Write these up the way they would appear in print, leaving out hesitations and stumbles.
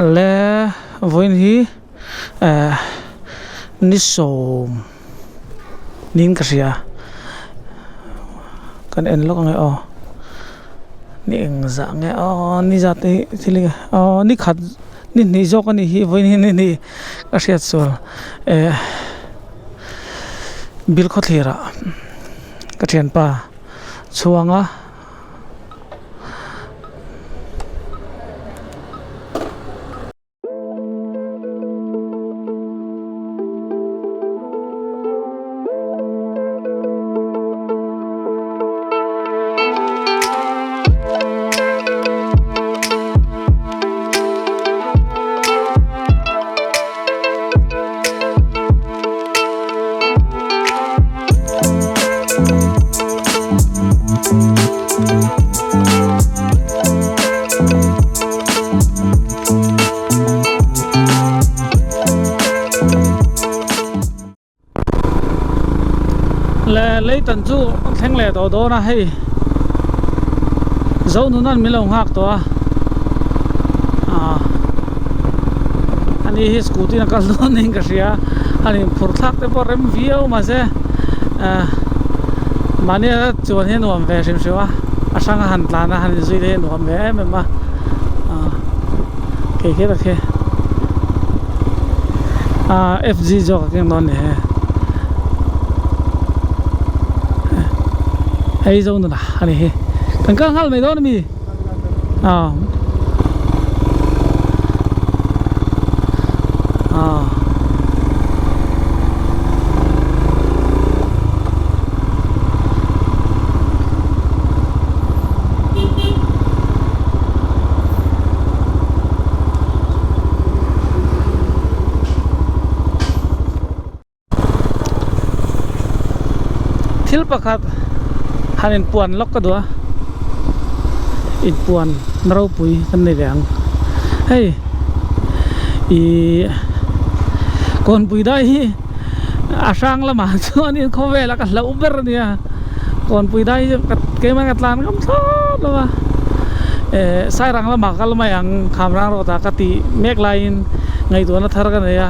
le voin hi ni som nin ka ria kan en lok nge ni eng za nge ni za te thili ni khat ni jok ani hi voin hi ni ka ria chol bil kho thira ka thian pa chuanga lấy tận chú thằng lẻ đó na hay dấu nó ăn miếng lồng hạc to anh ấy scooty nó cần luôn nên cái gì anh ấy phượt thác tới bỏ rem video mà sẽ mà nè chuan hiện nuông về xem xem sang hành lan na hành duy đấy nuông về mà cái là cái FG cho cái món này hay dâu nữa anh ấy thằng căng hal mày đó mi thil pakhat hanin puan lok ka do in puan naro pui kan nei rang hey kon pui dai hi asang lama chuan in kho vela ka lo ber nia kon pui dai ke ma katlan kam tho lawa sai rang lama kal mai ang kham rang ro ta ka ti mek lain ngai to na thar ka ne ya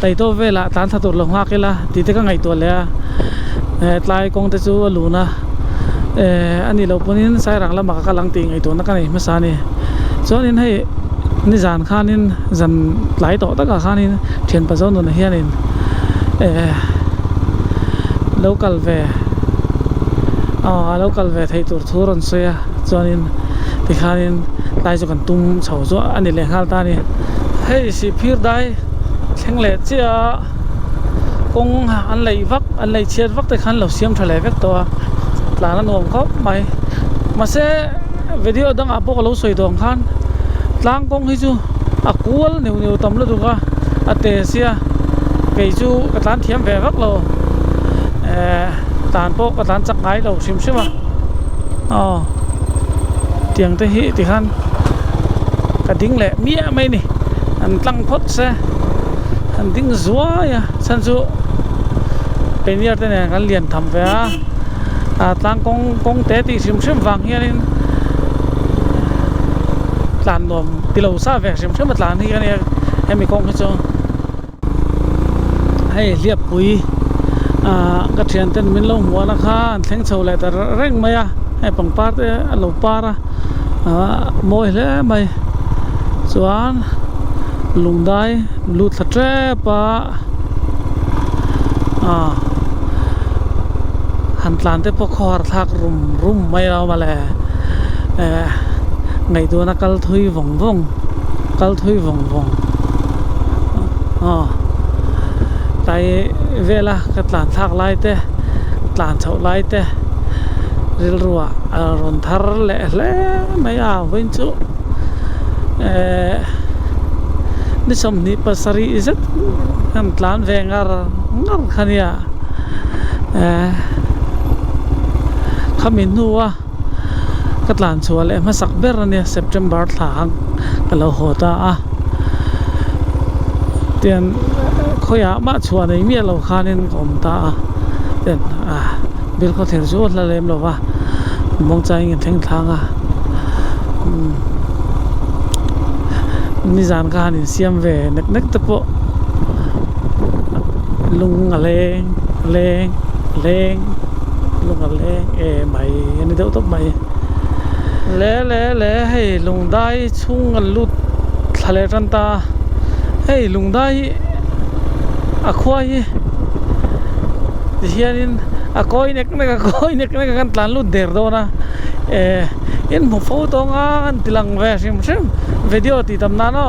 tai to vela tan tha tur lo ha ke la ti te ka ngai to le tlai kong te chu luna ani lo punin sai rang la maka lang ting ai to na kanai masani chonin hei ni zan khanin zan tlai to ta ka khanin thian pa zon no hianin local ve local ve thei tur thuron soya chonin ti khanin lai chu kan tum chho zo ani le hal ta ni hei si phir dai thleng le chia kong an lei vak an lei chiat vak te khan lo siam thale vek to là nó nồng khóc mày mà sẽ video đang áp lo soi dong khan lang kong hi chu cuốn nhiều tầm luôn được à tê xia cái chu cái tán thiếm về vắc lo tàn po cái tán chắc gái đầu xìm xìm à tiếng thế hi thì khan cái tiếng lẹ mía mày nè anh tăng phốt xe anh tiếng rúa ya san chu bên kia thế này anh liền thầm về tang kong té thì sim vàng hiền làn nồm thì lâu xa về sim một làn hiền này em mình kong cái chỗ hay liệp bụi cái chuyện tên mình lâu mua nó khá thèn sầu lại ta reng mày hay bằng part lâu para mồi lẽ mày chuan lùng đai lụt thật tre pa hành lan te po khor thak rum mai ra ma le ngai tu na kal thui vong vong tai vela ka tlan thak lai te tlan chau lai te ril ruwa ron thar le mai win chu ni som ni pasari izat kan tlan ve ngar khania khamin nuwa katlan chual ma sak ber ne September thang kalo hota tian khoya ma chuan ei mi lo khanin kom ta ten bil kho ther zo la lem lo wa mong chai ngi theng thang ni zan ka hanin siam ve nek nek te po lung a leng leng leng lung a leng e mai ani deuh top mai le hei lung dai chung an lut thale tan ta hei lung dai a khoi hianin a koi nek kan tlan lut der do na e in mo photo nga an tilang ve sim video ti tam na no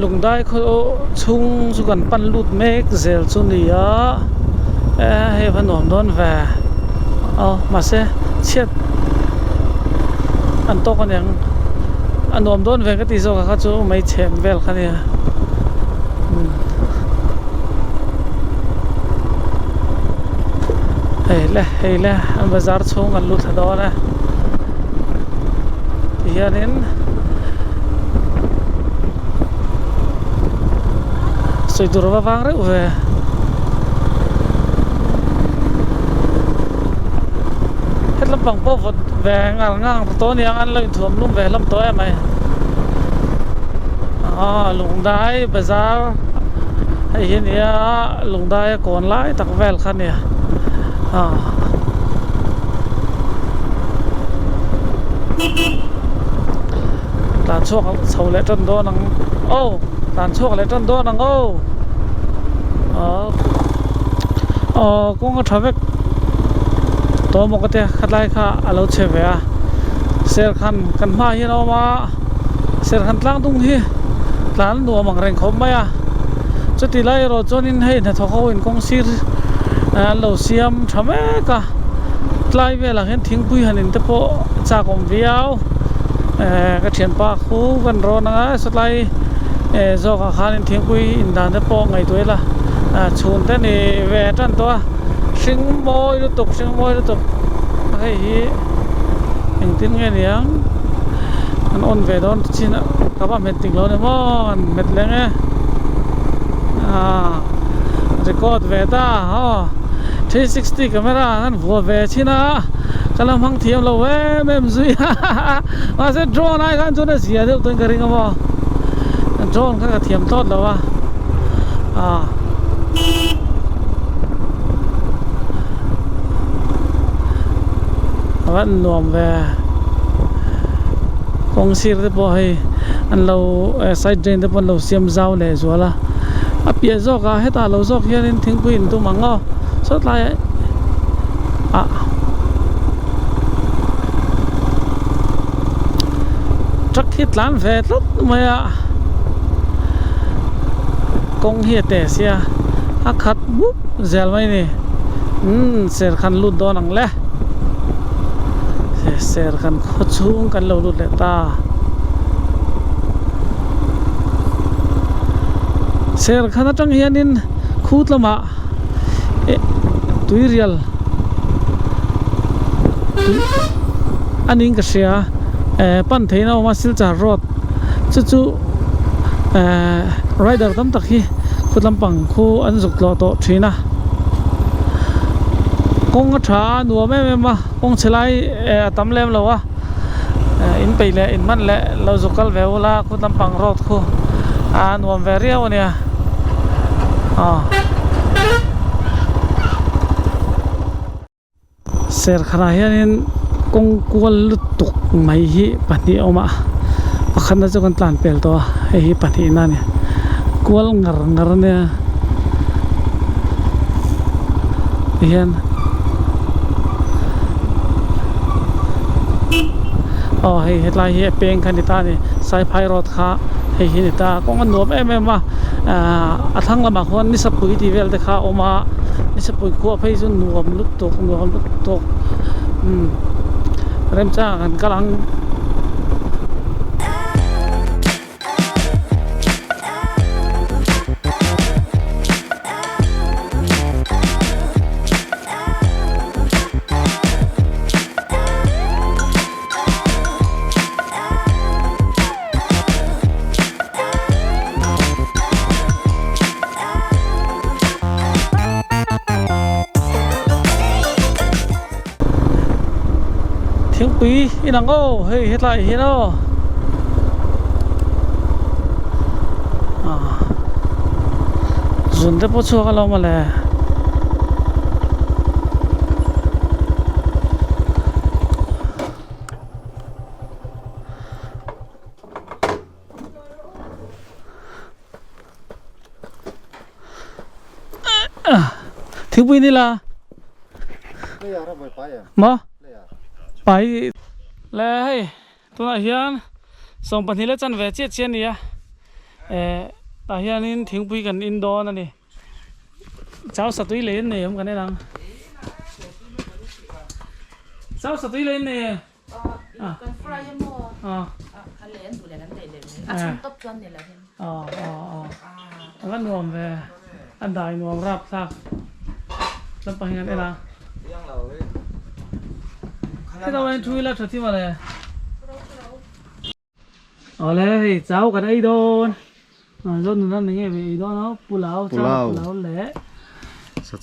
lung dai kho chung su kan pan lut mek zel chu ni a he vanom don ve mà se chiết an to con yang an nom don ve ka ti zo ka chu mai chem vel kha ne hey le an bazar chung an lut do na hianin soi dur va vang re ve lâm bằng po vật về ngang tối này ăn lên thuồng luôn về lâm tối em mày lùng đai bazaar hay hiện nay lùng đai còn lại tắc vel khăn nè tàn chuộc sầu lệ trần đô năng tàn chuộc lệ trần đô năng cũng có traffic to mo kate khatlai kha alo cheve a ser khan kan ma hi no ma ser khan tlang tung hi tlan no mang reng khom mai a chuti lai ro chonin hei na thokho in kong sir lo siam thame ka tlai ve la hen thing pui hanin te po cha kom viau ka thian pa khu kan ro na satlai zo ka khan thing pui in dan te po ngai toila chun te ni ve tan to sinh môi liên tục cái gì mình tin nghe tiếng anh ôn về đó xin các bạn mình tỉnh lớn mà mệt lên nghe record về ta 360 camera anh vừa về chi na cái làm hăng thiêm lâu em duy mà sẽ drone này kan cho nó gì được tôi cái gì không drone cái thiêm tốt đâu vẫn nuông về công sir thế boy anh lâu side drain thế bọn lâu xiêm dao lệ rồi là bia gió cả hết ta lâu gió kia nên thính pin tu mắng ngó sốt lại chắc hít lán về lắm mà công hiệt để xia khát bút gel mấy nè ser khăn lụt đó nằng lẽ ser kan khochung kan lo lut le ta ser khana tang hianin khut lama tui rial aning ka sia pan theina ma silchar road chu rider tam tak hi khutlam pang khu an zuk lo to thina công trả nua mấy mà công chelai tắm lem lâu in pei le in man le lâu dục cal về la khu tam pang road khu nua về riau nè ser khana hianin công kual lutuk mai hi pani oma pakhan na chukan tlan pel to hi pani na ne kual ngar ne hian hei hetlai hi peng khan ta ni sai phai road kha hei hi ta kong an nuam em ma athang lama khon ni sapui ti vel te kha oma ni sapui ko phei jun nuam lut tok rem cha kan kalang tiếng quý inang ô hey hết lại hiền ô zun te po chu ka lo ma le thiếu pin đi là mà phải lấy tôi nói hiền xong bản thân là chân về chết chết này ta hiền in thiếu pin gần Indo này cháu sát túi lên này không cần đấy đâu cháu sát túi lên này anh nuông về anh đại nuông rap sao làm bằng cái này là cái đâu anh chui là thật chứ mà này ở đây cháu cái đây đâu rồi nó nghe về đó nó pulau cháu pulau lẽ sạch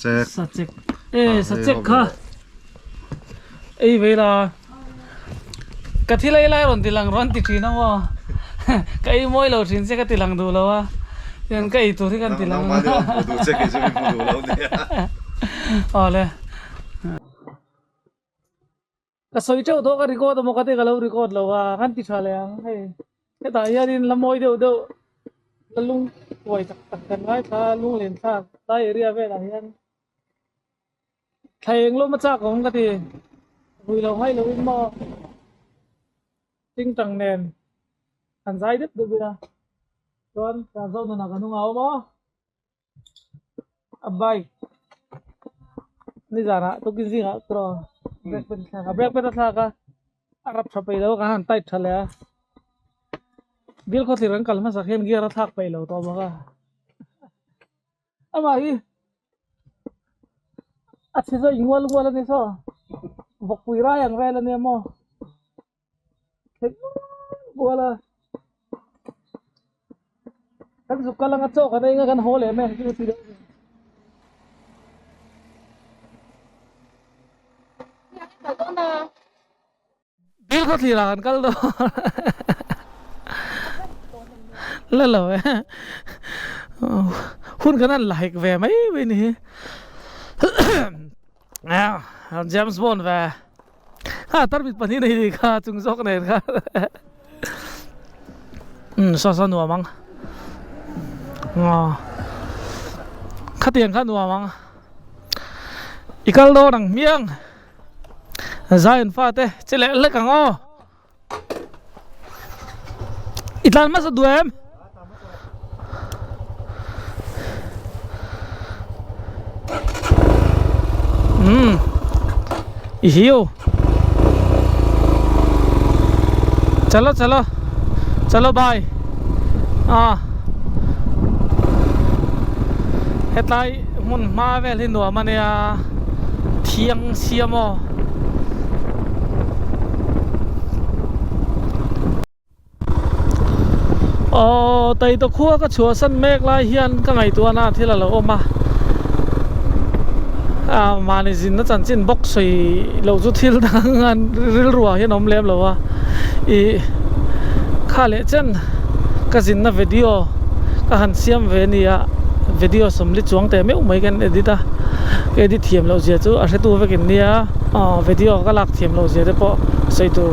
sạch khá vậy là cái thi lấy rồi thì lằng rón thì chỉ nó cái môi lầu chín sẽ cái thì lằng đủ lâu à nên cái itu thì kan tilang oleh ka soi chau to ka record mo ka te galo record lo wa kan ti chale ang hey cái tại gia đình làm mồi đều đều lung quay tak tak kan ngai tha lung len tha tai area ve la hian thầy lo ma cha ko ka ti vui lo hai lo in mo tinh trăng nền hàn dai đứt được chưa con làm dâu nó cái nung áo mà abai ni jara to kin zinga tro break pen tha ka arab chapai lo ka han tai thale bil ko tirang kalma sakhen gi ara thak pai lo to ba ka ama hi ache zo ingwal wala ni so bok puira yang vela ni mo wala kan suka lang atso kada inga kan hole me ki ti bil ko thira kan kal do la lo hun kan like ve mai ve ni James Bond ve ha tar bit pani nei kha chung sok nei kha so so nu mang khát tiền khát nua mang ikal do đằng miếng zain pha te chele le kang o itlan mas du em hiu chalo chalo chalo bye hetlai mun ma vel hin nuwa mania thiang siamo tay to khua ka chua san mek lai hian ka ngai tu na thila lo oma mani zin na chan chin box soi lo chu thil dangan ril ruwa hian om lem lo wa I khale chen ka zin na video ka han siam ve nia video somli chuang te meu mai kan edita edit thiam lo zia chu a hre tu vekin nia video ka lak thiam lo zia te po sei tu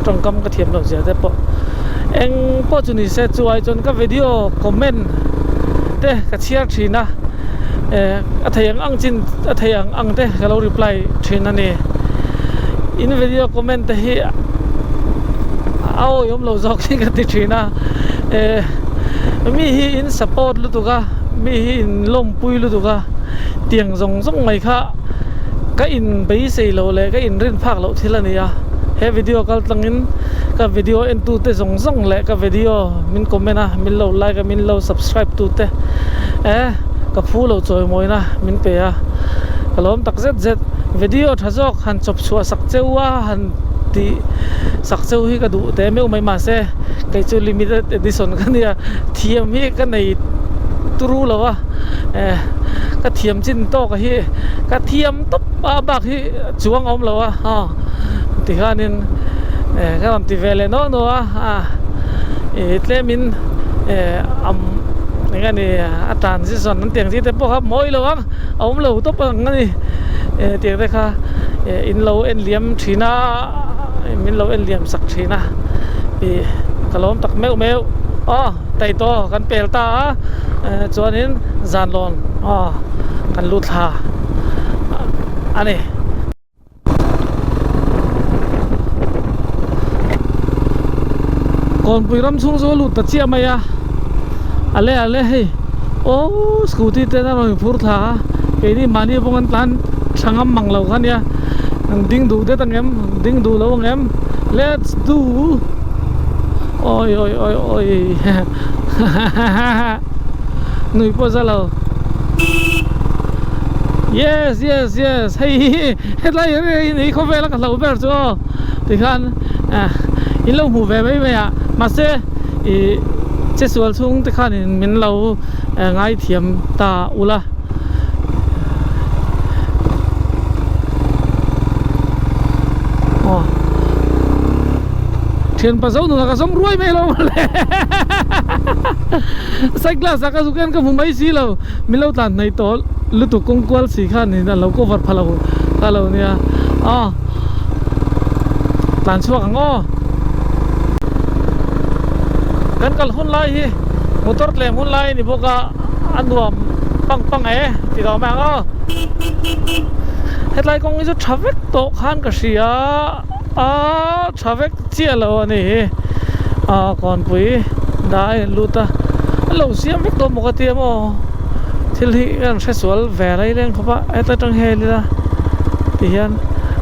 tongkam ka thiam lo zia te po eng po chu ni se chu ai chon ka video comment te ka share thina a thayang ang chin a thayang ang te ka lo reply thina ni in video comment te hi ao yom lo jok chi ka ti thina mi hi in support lu tu ka mi in lom pui lu tu ka tiang zong zong mai kha ka in bei sei lo le ka in rin phak lo thila ni ya he video kal tangin ka video en tu te zong zong le ka video min comment a min lo like min lo subscribe tu te ka phu lo choi moi na min pe a kalom tak zet zet video thajok han chop chua sak chewa han ti sak cheu hi ka du te meu mai ma se kai chu limited edition ka nia thiam hi ka nei turu lawa ka thiam chin to ka hi ka thiam top ba bak hi chuang om lawa ti hanin ka lam ti vele no no tle min am nghe nè transition nó tiếng gì thế bố mỗi lâu á ông lâu tốt bằng cái tiếng đây kha in lâu in liêm china min lâu in liêm sắc china thì kalom tak meu tay to kan pel ta chuan in zan lon kan lut ha ani còn bùi ram xuống số lụt tạt chia mày ale hey scooty te na rồi phur tha cái đi mani bongan plan sangam manglo khan ya ding du te tang em ding du lo em let's do ôi người po ra lo yes hey lại này không về là cả lâu về rồi thì khan in lâu hù về mấy à mà sẽ chế sual chung thì khan mình lâu ngay thiểm ta ula thiên pa zau nu ka som ruai mai lo sai glass ka zuken ka mumbai si lo mi lo tan nei to lu tu kong kwal si khan ni na lo ko var phalo ka lo nia tan chuak ang kan kal hun lai hi motor tlem hun lai ni boka anuam pang ti do ma headlight kong isu traffic to khan ka sia traffic chia lo ni còn quý đai luta lâu xiêm vết to một cái tiêm thì hiện sẽ xuống về đây lên không phải tại trong hè đi ra thì hiện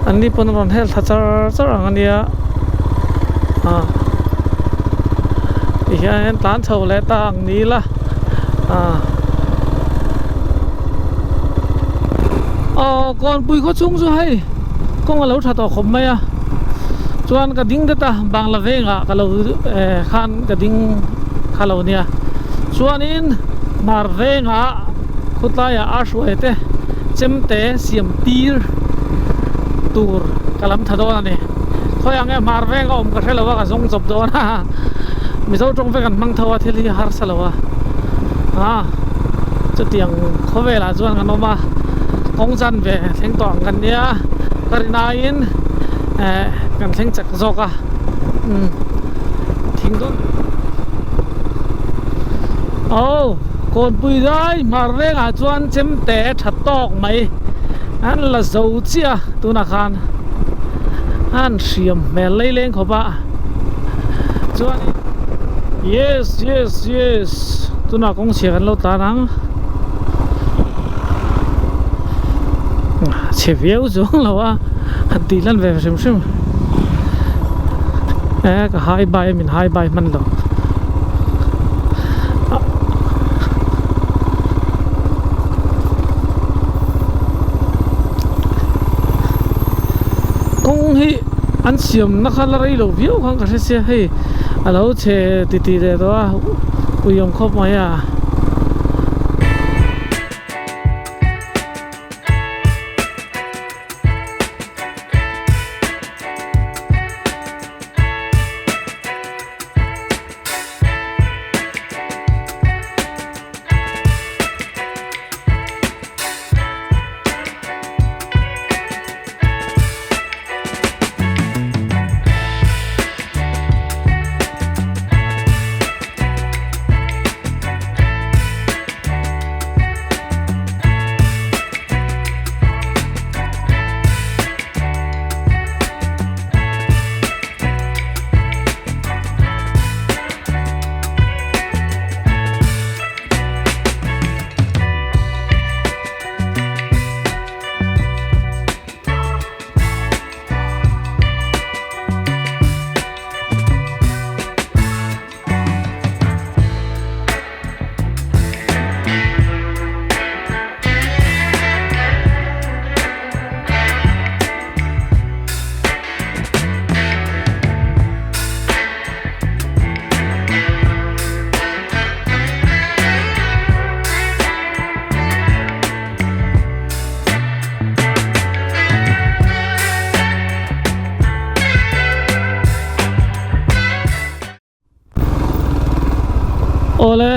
anh đi pon ron hết thật rất là anh đi thì hiện tán thầu lại tăng ní là còn bùi có chung rồi con mà lâu thật to không mấy chuan ka ding data bangla venga kalau khan ka ding khalo nia chuan in mar venga khutaya ashwete chemte siam tir tur kalam thadona ni khoyang mar venga om ka thelawa ka zong job do na mi zo tong ve kan mang thawa theli har salawa chu tiang khovela chuan kan oma kong jan ve theng tong kan nia karina in kan theng chak zoka thing don kon pui dai mar venga chuan chem te that tok mai an la zo chia tuna khan an siam mel lei leng khoba chuan yes tuna kong sia kan lo ta nang chevieu zong lawa đi lên về xem cả hai bài mình hai bài mình rồi công hi anh xiêm nó khá là rây lâu view không có xe hay lâu xe tì để đó ui ông khóc mấy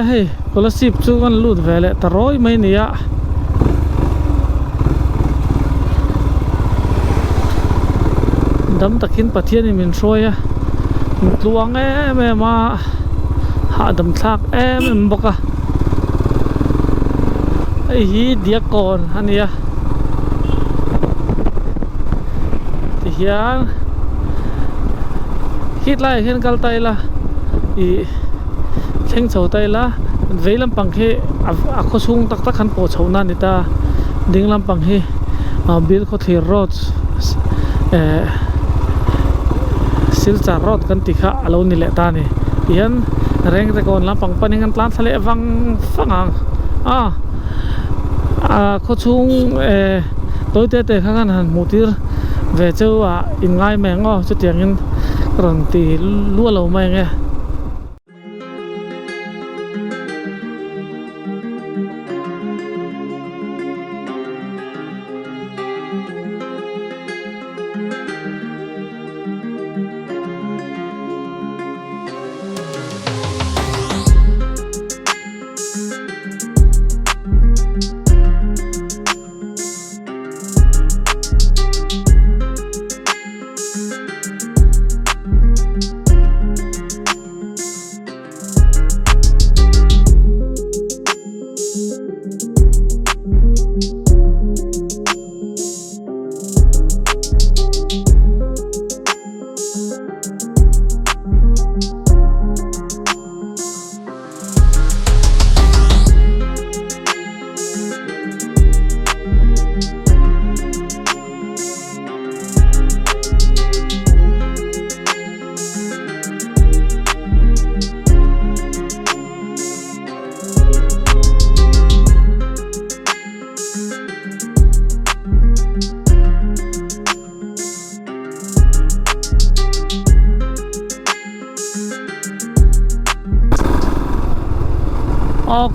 hey scholarship chu kan lut vele taroi mai nia dam takin pathian min hroya tluang em ma ha dam thak em boka ai hi diakon ania ti hian hit lai hen kal tai la i theng chho tai la veilam pang he a kho sung tak tak khan po chhona ni ta dinglam pang he bil kho thir road silcha road kan tikha alo ni le ta ni hian reng te kon lam pang paning an tlan thale wang fangang kho chung toite te kha kan han mutir ve cheu in ngai mengo chu tiangin ron ti lu lo mai nge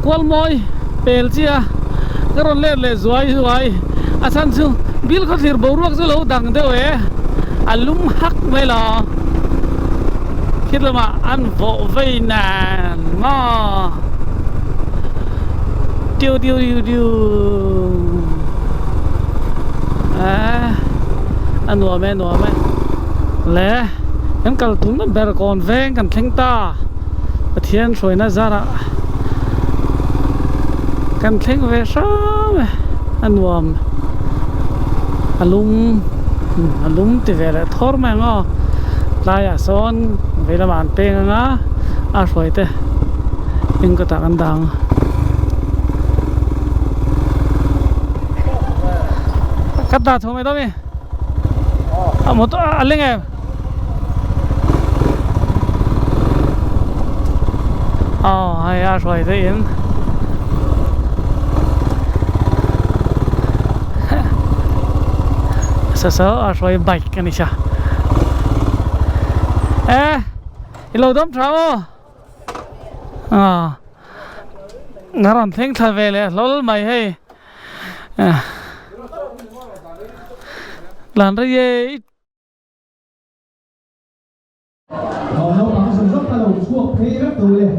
kwal moi pel chia karon le zuai asan chu bil kho thir boruak chu lo dang deu alum hak mai la khidlama an vo vei na ma tiu anua me le em kal tum na ber kon veng kan thleng ta pathian hroina zara kan thleng ve sam anuam alum ti vele thor ma ngo laya son vela man peng nga a hroite ing ka ta kan dang kata thome to me moto aleng em hay a hroite in sa rồi bike cái này sao ilo dom trao ngaron theng tha vele lol mai hey lan ra ye nó bắn sừng rất là đầu chuột thế rất từ liền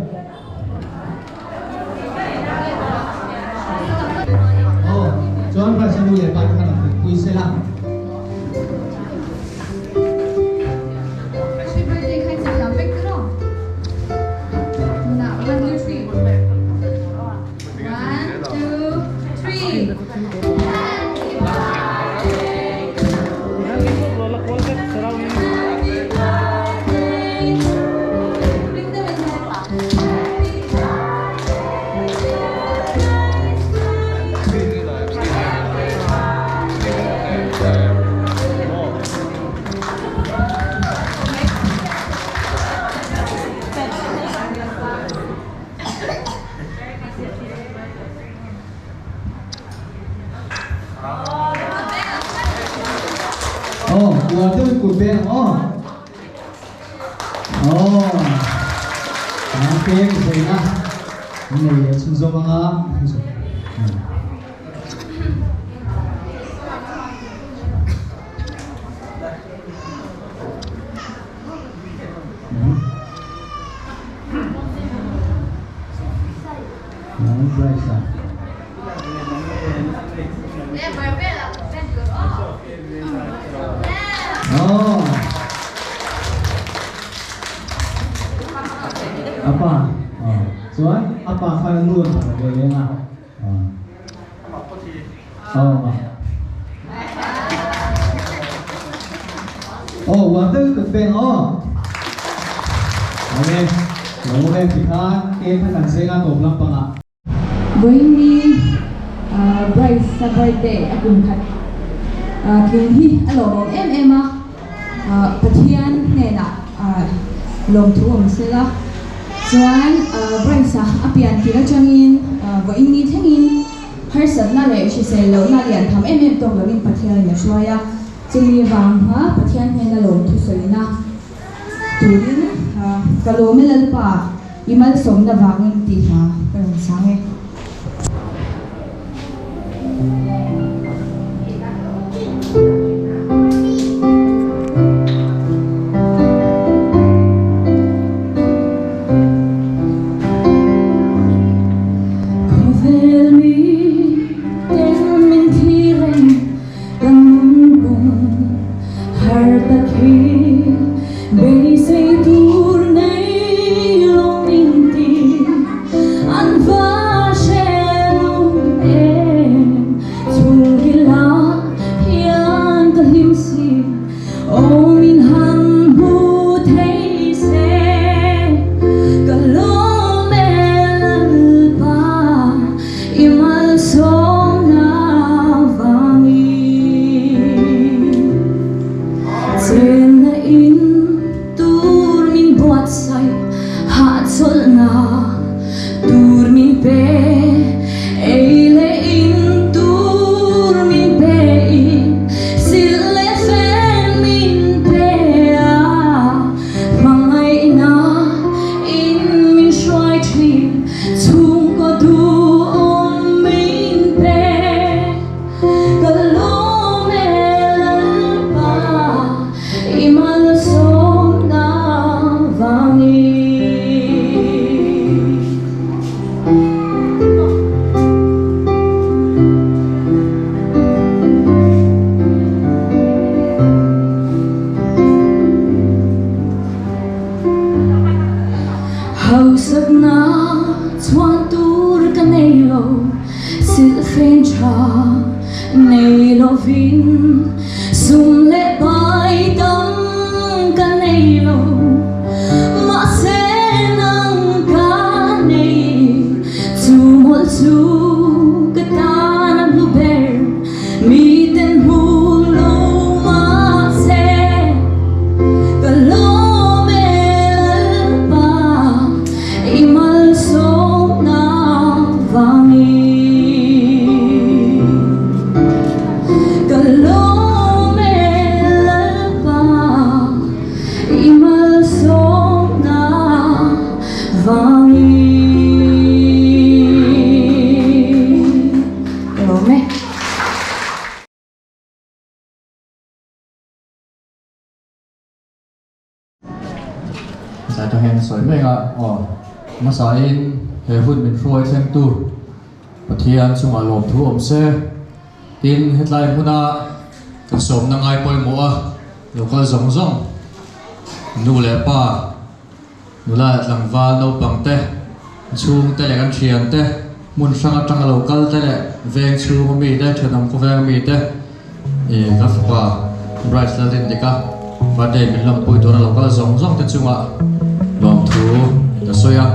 cho anh phải xem như vậy bạn khả năng quy sẽ làm của tôi của bé cái gì na này chúng tôi mang Nói Bryce à? Oh. Apa? Oh. Soal apa kalian luôn về đây nào? Waktu ketemu oke, kemudian kita akan sengat oblang panga. Với ni Bryce sa birthday akun khat kin hi alo em pathian ne na lom thuam sela chuan Bryce apian kira changin với ni thengin har sat na le shi se lo na lian tham em tong lo in pathian na shwaya chumi wang ha pathian ne na lom thu soina turin kalome lalpa imal som na wangin ti ha kan sange Saya tu hang soi mai nga masain he hun min roi thleng tu pathian chunga lom thu om se tin headline huna ka som na ngai poi mo a local zong zong nu le pa nu la tlangwa no pangte chung te le kan thian te mun sanga tanga local te le veng chu mi te thanam ko veng mi te ka fa Bryce la din dika và để mình làm bồi tora local zong zong te chunga lom thu ta soya